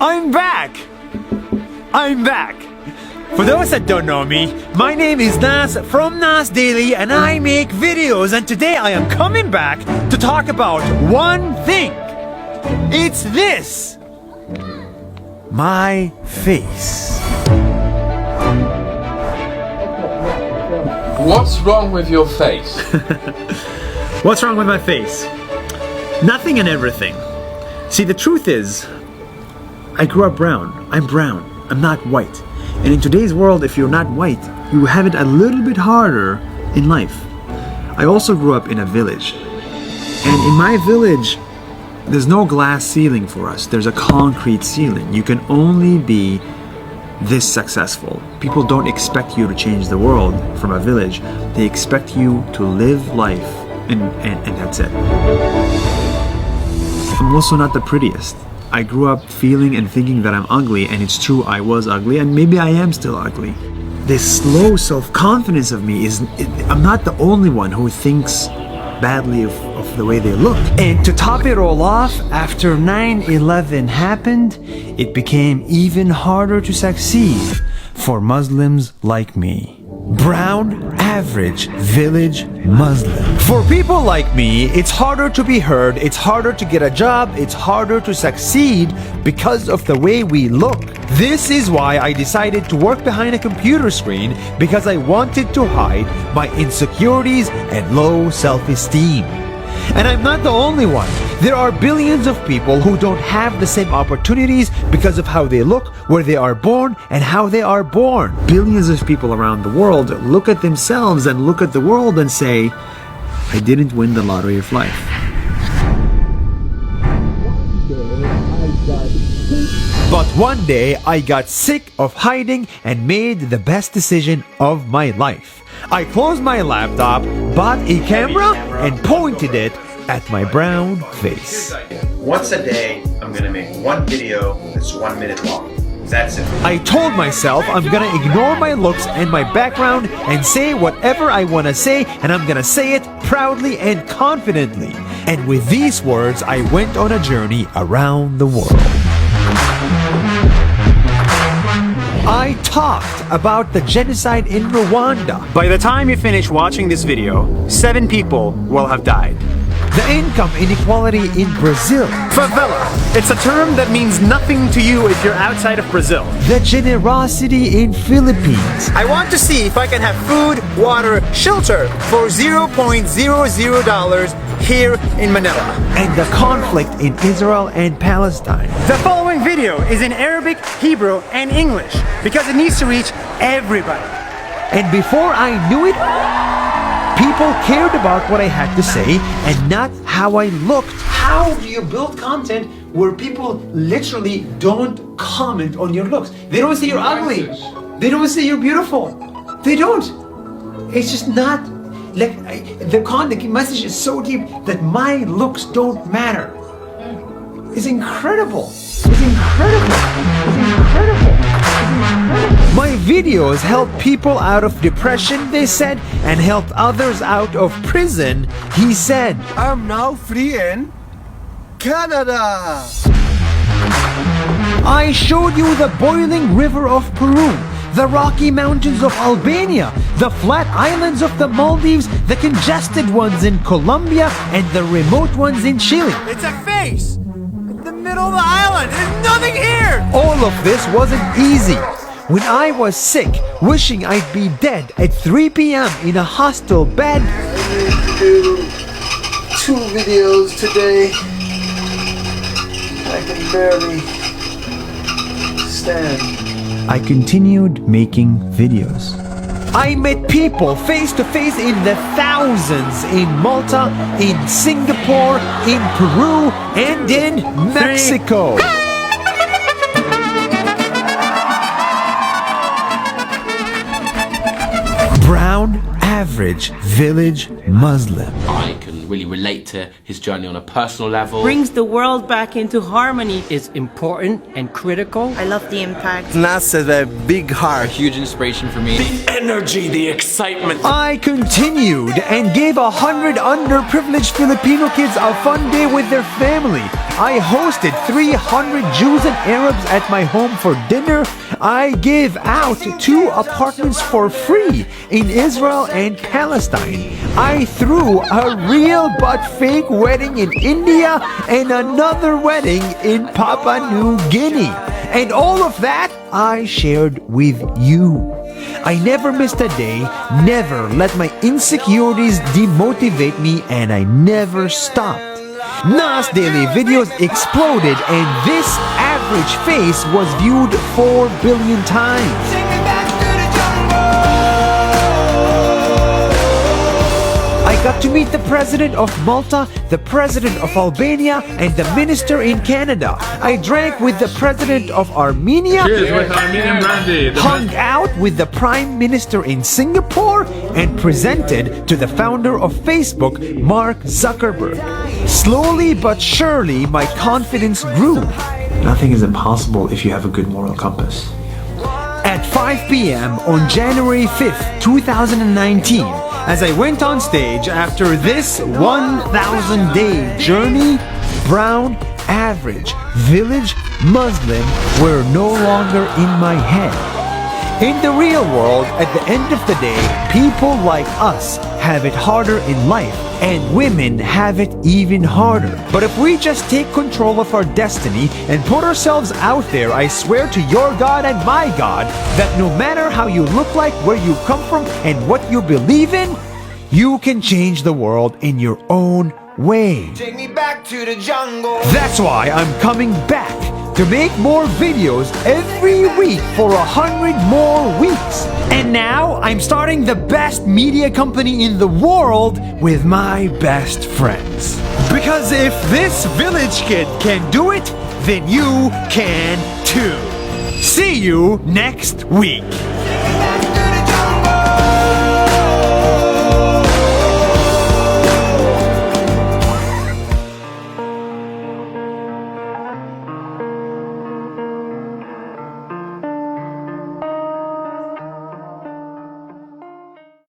I'm back! I'm back! For those that don't know me, my name is NAS from NAS Daily and I make videos, and today I am coming back to talk about one thing. It's this! My face. What's wrong with your face? What's wrong with my face? Nothing and everything. See, the truth is, I grew up brown. I'm brown. I'm not white. And in today's world, if you're not white, you have it a little bit harder in life. I also grew up in a village. And in my village, there's no glass ceiling for us. There's a concrete ceiling. You can only be this successful. People don't expect you to change the world from a village. They expect you to live life, and that's it. I'm also not the prettiest. I grew up feeling and thinking that I'm ugly, and it's true, I was ugly, and maybe I am still ugly. This slow self-confidence of me I'm not the only one who thinks badly of the way they look. And to top it all off, after 9/11 happened, it became even harder to succeed for Muslims like me. Brown, average, village Muslim. For people like me, it's harder to be heard, it's harder to get a job, it's harder to succeed because of the way we look. This is why I decided to work behind a computer screen, because I wanted to hide my insecurities and low self-esteem. And I'm not the only one. There are billions of people who don't have the same opportunities because of how they look, where they are born, and how they are born. Billions of people around the world look at themselves and look at the world and say, I didn't win the lottery of life. But one day I got sick of hiding and made the best decision of my life. I closed my laptop, bought a camera, and pointed it at my brown face. Once a day, I'm gonna make one video that's 1 minute long. That's it. I told myself I'm gonna ignore my looks and my background and say whatever I wanna say, and I'm gonna say it proudly and confidently. And with these words, I went on a journey around the world. I talked about the genocide in Rwanda. By the time you finish watching this video, 7 people will have died. The income inequality in Brazil. Favela. It's a term that means nothing to you if you're outside of Brazil. The generosity in Philippines. I want to see if I can have food, water, shelter for $0.00 here in Manila. And the conflict in Israel and Palestine. The following video is in Arabic, Hebrew, and English because it needs to reach everybody. And before I knew it, people cared about what I had to say and not how I looked. How do you build content where people literally don't comment on your looks? They don't say you're ugly. They don't say you're beautiful. They don't. It's just not. Like, the message is so deep that my looks don't matter. It's incredible. It's incredible. It's incredible. My videos help people out of depression, they said, and helped others out of prison, he said. I'm now free in Canada. I showed you the boiling river of Peru, the rocky mountains of Albania, the flat islands of the Maldives, the congested ones in Colombia, and the remote ones in Chile. It's a face in the middle of the island. There's nothing here. All of this wasn't easy. When I was sick, wishing I'd be dead at 3 p.m. in a hostel bed. I need to do 2 videos today. I can barely stand. I continued making videos. I met people face to face in the thousands in Malta, in Singapore, in Peru, and in Mexico. Brown, average, village Muslim. I can really relate to his journey on a personal level. Brings the world back into harmony is important and critical. I love the impact. NAS has a big heart. Huge inspiration for me. The energy, the excitement. I continued and gave 100 underprivileged Filipino kids a fun day with their family. I hosted 300 Jews and Arabs at my home for dinner. I gave out 2 apartments for free in Israel and Palestine. I threw a real but fake wedding in India and another wedding in Papua New Guinea. And all of that I shared with you. I never missed a day, never let my insecurities demotivate me, and I never stopped. NAS Daily videos exploded, and this average face was viewed 4 billion times. I got to meet the president of Malta, the president of Albania, and the minister in Canada. I drank with the president of Armenia, Cheers with Armenian brandy. hung out with the prime minister in Singapore, and presented to the founder of Facebook, Mark Zuckerberg. Slowly but surely, my confidence grew. Nothing is impossible if you have a good moral compass. At 5 p.m. on January 5th, 2019, as I went on stage after this 1,000-day journey, brown, average, village, Muslim were no longer in my head. In the real world, at the end of the day, people like us have it harder in life, and women have it even harder. But if we just take control of our destiny and put ourselves out there, I swear to your God and my God that no matter how you look like, where you come from, and what you believe in, you can change the world in your own way. Take me back to the jungle. That's why I'm coming back to make more videos every week for 100 more weeks. And now I'm starting the best media company in the world with my best friends. Because if this village kid can do it, then you can too. See you next week.